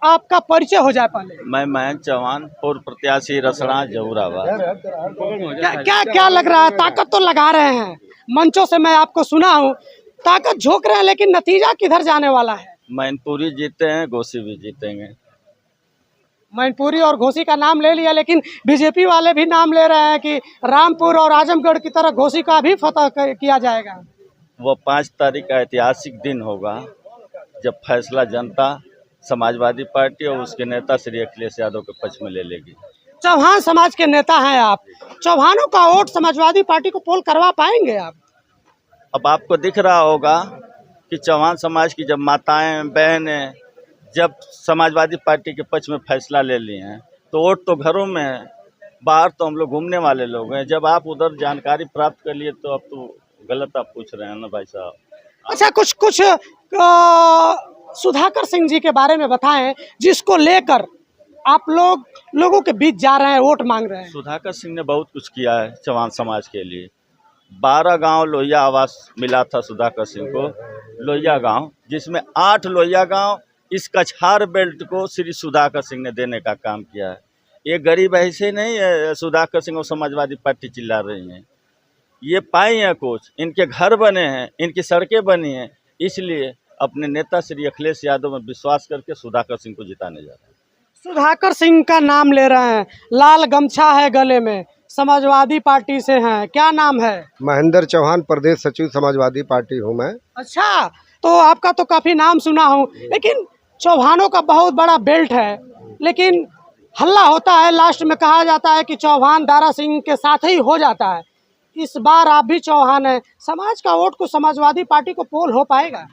आपका परिचय हो जाए पहले। मैं मयंक चौहान, पूर्व प्रत्याशी रसड़ा जहुराबाद। क्या क्या क्या लग रहा है? ताकत तो लगा रहे हैं, मंचों से मैं आपको सुना हूँ, ताकत झोंक रहे हैं, लेकिन नतीजा किधर जाने वाला है? मैनपुरी जीते हैं, घोसी भी जीतेंगे। मैनपुरी और घोसी का नाम ले लिया, लेकिन बीजेपी वाले भी नाम ले रहे हैं कि रामपुर और आजमगढ़ की तरह घोसी का भी फतह किया जाएगा। वो 5 तारीख का ऐतिहासिक दिन होगा जब फैसला जनता समाजवादी पार्टी और उसके नेता श्री अखिलेश यादव के पक्ष में ले लेगी। चौहान समाज के नेता हैं आप, चौहानों का वोट समाजवादी पार्टी को पोल करवा पाएंगे आप? अब आपको दिख रहा होगा कि चौहान समाज की जब माताएं बहनें जब समाजवादी पार्टी के पक्ष में फैसला ले लिए हैं तो वोट तो घरों में है, बाहर तो हम लोग घूमने वाले लोग हैं। जब आप उधर जानकारी प्राप्त कर लिए तो अब तो गलत आप पूछ रहे हैं ना भाई साहब। अच्छा, कुछ कुछ सुधाकर सिंह जी के बारे में बताएं, जिसको लेकर आप लोगों के बीच जा रहे हैं, वोट मांग रहे हैं। सुधाकर सिंह ने बहुत कुछ किया है चौहान समाज के लिए। 12 गांव लोहिया आवास मिला था सुधाकर सिंह को, लोहिया गांव, जिसमें 8 लोहिया गांव इस कछार बेल्ट को श्री सुधाकर सिंह ने देने का काम किया है। ये गरीब ऐसे नहीं है सुधाकर सिंह और समाजवादी पार्टी चिल्ला रही हैं, ये पाई हैं कुछ, इनके घर बने हैं, इनकी सड़कें बनी हैं, इसलिए अपने नेता श्री अखिलेश यादव में विश्वास करके सुधाकर सिंह को जिताने जा रहे हैं। सुधाकर सिंह का नाम ले रहे हैं, लाल गमछा है गले में, समाजवादी पार्टी से हैं, क्या नाम है? महेंद्र चौहान, प्रदेश सचिव समाजवादी पार्टी हूँ मैं। अच्छा, तो आपका तो काफी नाम सुना हूँ, लेकिन चौहानों का बहुत बड़ा बेल्ट है, लेकिन हल्ला होता है, लास्ट में कहा जाता है कि चौहान दारा सिंह के साथ ही हो जाता है। इस बार आप भी चौहान हैं, समाज का वोट को समाजवादी पार्टी को पोल हो पाएगा?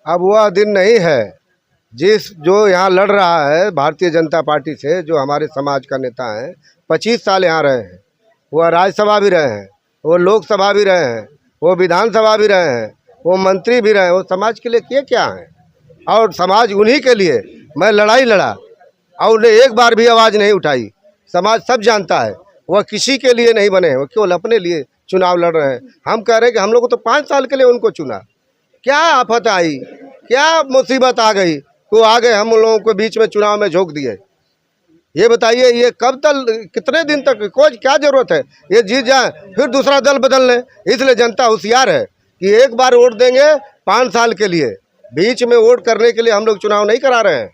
अब वह दिन नहीं है जो यहाँ लड़ रहा है भारतीय जनता पार्टी से, जो हमारे समाज का नेता है, 25 साल यहाँ रहे हैं, वह राज्यसभा भी रहे हैं, वो लोकसभा भी रहे हैं, वो विधानसभा भी रहे हैं, वो मंत्री भी रहे हैं, वो समाज के लिए किए क्या हैं? और समाज उन्हीं के लिए मैं लड़ाई लड़ा और उन्हें एक बार भी आवाज़ नहीं उठाई। समाज सब जानता है, वह किसी के लिए नहीं बने हैं, वो केवल अपने लिए चुनाव लड़ रहे हैं। हम कह रहे हैं कि हम लोग तो 5 साल के लिए उनको चुना, क्या आफत आई, क्या मुसीबत आ गई तो आ गए हम लोगों को बीच में चुनाव में झोंक दिए? ये बताइए, ये कब तक, कितने दिन तक, कोई क्या जरूरत है? ये जीत जाए फिर दूसरा दल बदल लें। इसलिए जनता होशियार है कि एक बार वोट देंगे 5 साल के लिए, बीच में वोट करने के लिए हम लोग चुनाव नहीं करा रहे हैं।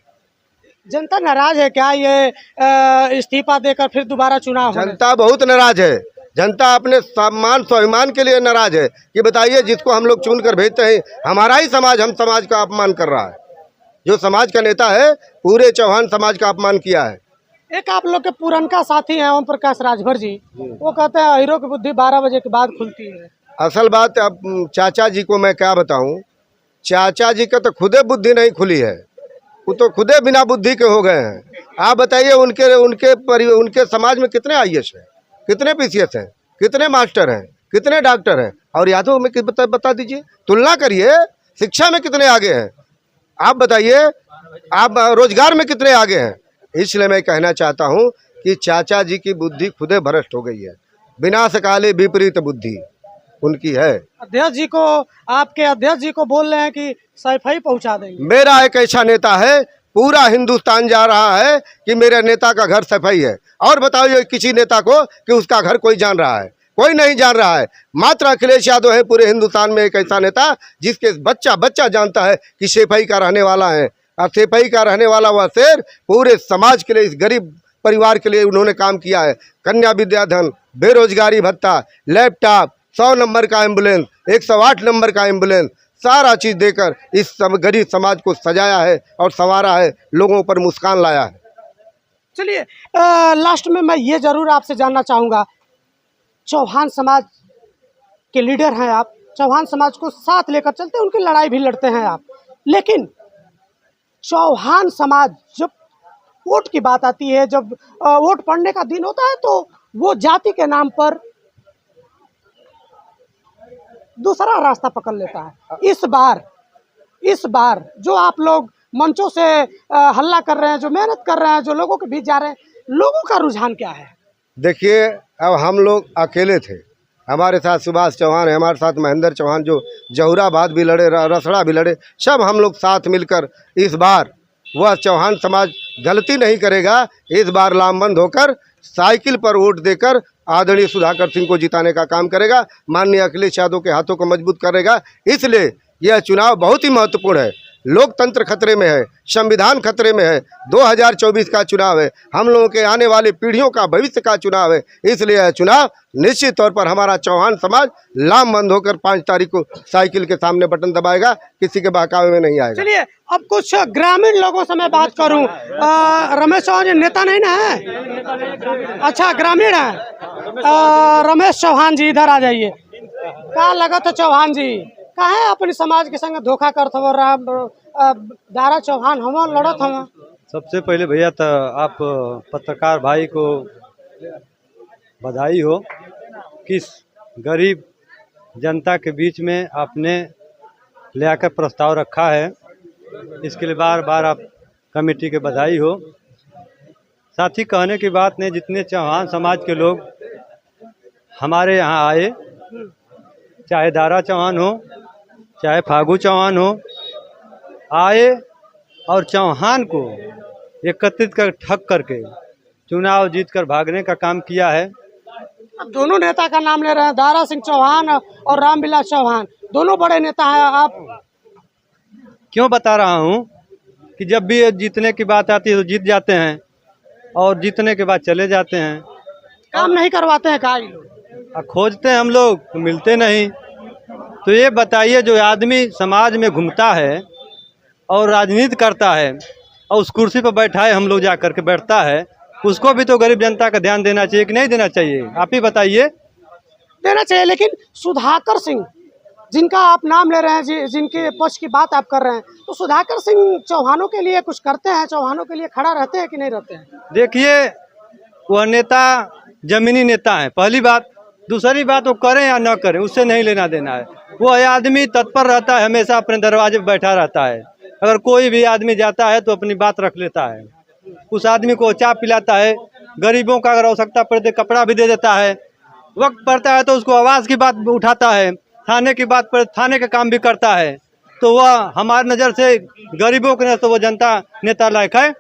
जनता नाराज है क्या ये इस्तीफा देकर फिर दोबारा चुनाव? जनता बहुत नाराज है, जनता अपने सम्मान स्वाभिमान के लिए नाराज है कि बताइए जिसको हम लोग चुन कर भेजते हैं, हमारा ही समाज, हम समाज का अपमान कर रहा है। जो समाज का नेता है पूरे चौहान समाज का अपमान किया है। एक आप लोग के पुरनका साथी हैं ओम प्रकाश राजभर जी, वो कहते हैं हीरो की बुद्धि 12 बजे के बाद खुलती है। असल बात, अब चाचा जी को मैं क्या बताऊं, चाचा जी का तो खुदे बुद्धि नहीं खुली है, वो तो खुदे बिना बुद्धि के हो गए हैं। आप बताइए उनके समाज में कितने IAS हैं, कितने PCS हैं, कितने मास्टर हैं, कितने डॉक्टर हैं, और यादव में बता दीजिए, तुलना करिए, शिक्षा में कितने आगे हैं, आप बताइए, आप रोजगार में कितने आगे हैं। इसलिए मैं कहना चाहता हूं कि चाचा जी की बुद्धि खुदे भ्रष्ट हो गई है, विनाशकाले विपरीत बुद्धि उनकी है। अध्यक्ष जी को, आपके अध्यक्ष जी को बोल रहे हैं कि सफाई पहुंचा देंगे। मेरा एक ऐसा नेता है, पूरा हिंदुस्तान जा रहा है कि मेरे नेता का घर सफाई है, और बताइए किसी नेता को कि उसका घर कोई जान रहा है? कोई नहीं जान रहा है। मात्र अखिलेश यादव है पूरे हिंदुस्तान में एक ऐसा नेता जिसके बच्चा जानता है कि सफाई का रहने वाला है, और सफाई का रहने वाला वह शेर पूरे समाज के लिए, इस गरीब परिवार के लिए उन्होंने काम किया है। कन्या विद्याधन, बेरोजगारी भत्ता, लैपटॉप, 100 नंबर का एम्बुलेंस, 108 नंबर का एम्बुलेंस, सारा चीज़ देकर इस गरीब समाज को सजाया है और संवारा है, लोगों पर मुस्कान लाया है। चलिए, लास्ट में मैं ये जरूर आपसे जानना चाहूँगा, चौहान समाज के लीडर हैं आप, चौहान समाज को साथ लेकर चलते हैं, उनकी लड़ाई भी लड़ते हैं आप, लेकिन चौहान समाज जब वोट की बात आती है, जब वोट पड़ने का दिन होता है, तो वो जाति के नाम पर दूसरा रास्ता पकड़ लेता है। इस बार जो आप लोग मंचों से हल्ला कर रहे हैं, जो मेहनत कर रहे हैं, जो लोगों के बीच जा रहे हैं, लोगों का रुझान क्या है? देखिए, अब हम लोग अकेले थे, हमारे साथ सुभाष चौहान है, हमारे साथ महेंद्र चौहान जो जहुराबाद भी लड़े, रसड़ा भी लड़े, सब हम लोग साथ मिलकर इस बार वह चौहान समाज गलती नहीं करेगा। इस बार लामबंद होकर साइकिल पर वोट देकर आदरणीय सुधाकर सिंह को जिताने का काम करेगा, माननीय अखिलेश यादव के हाथों को मजबूत करेगा। इसलिए यह चुनाव बहुत ही महत्वपूर्ण है। लोकतंत्र खतरे में है, संविधान खतरे में है। 2024 का चुनाव है, हम लोगों के आने वाली पीढ़ियों का भविष्य का चुनाव है। इसलिए यह चुनाव निश्चित तौर पर हमारा चौहान समाज लामबंद होकर 5 तारीख को साइकिल के सामने बटन दबाएगा, किसी के बहकावे में नहीं आएगा। चलिए अब कुछ ग्रामीण लोगों से मैं बात करूं। रमेश चौहान जी नेता नहीं ना है? अच्छा, ग्रामीण है। रमेश चौहान जी इधर आ जाइए। का लगत है चौहान जी काहे अपने समाज के संग धोखा करत हो? दारा चौहान हम लड़त हम। सबसे पहले भैया तो आप पत्रकार भाई को बधाई हो, किस गरीब जनता के बीच में आपने ले आकर प्रस्ताव रखा है, इसके लिए बार बार आप कमेटी के बधाई हो। साथ ही कहने की बात नहीं, जितने चौहान समाज के लोग हमारे यहाँ आए, चाहे दारा चौहान हो चाहे फागू चौहान हो, आए और चौहान को एकत्रित कर ठग करके चुनाव जीत कर भागने का काम किया है। अब दोनों नेता का नाम ले रहे हैं, दारा सिंह चौहान और रामविलास चौहान, दोनों बड़े नेता हैं। आप क्यों बता रहा हूँ कि जब भी जीतने की बात आती है तो जीत जाते हैं और जीतने के बाद चले जाते हैं, काम नहीं करवाते हैं। का खोजते हैं हम लोग तो मिलते नहीं। तो ये बताइए, जो आदमी समाज में घूमता है और राजनीति करता है और उस कुर्सी पर बैठा है, हम लोग जा कर के बैठता है, उसको भी तो गरीब जनता का ध्यान देना चाहिए कि नहीं देना चाहिए? आप ही बताइए। देना चाहिए, लेकिन सुधाकर सिंह जिनका आप नाम ले रहे हैं, जिनके पक्ष की बात आप कर रहे हैं, तो सुधाकर सिंह चौहानों के लिए कुछ करते हैं? चौहानों के लिए खड़ा रहते हैं कि नहीं रहते हैं? देखिए, वह नेता जमीनी नेता है, पहली बात। दूसरी बात, वो करें या न करें उससे नहीं लेना देना है। वो आदमी तत्पर रहता है, हमेशा अपने दरवाजे पर बैठा रहता है। अगर कोई भी आदमी जाता है तो अपनी बात रख लेता है, उस आदमी को चाय पिलाता है, गरीबों का अगर आवश्यकता पड़ती कपड़ा भी दे देता है, वक्त पड़ता है तो उसको आवाज़ की बात उठाता है, थाने की बात पर थाने का काम भी करता है। तो वह हमारी नज़र से गरीबों के नज़र से वो जनता नेता लायक है।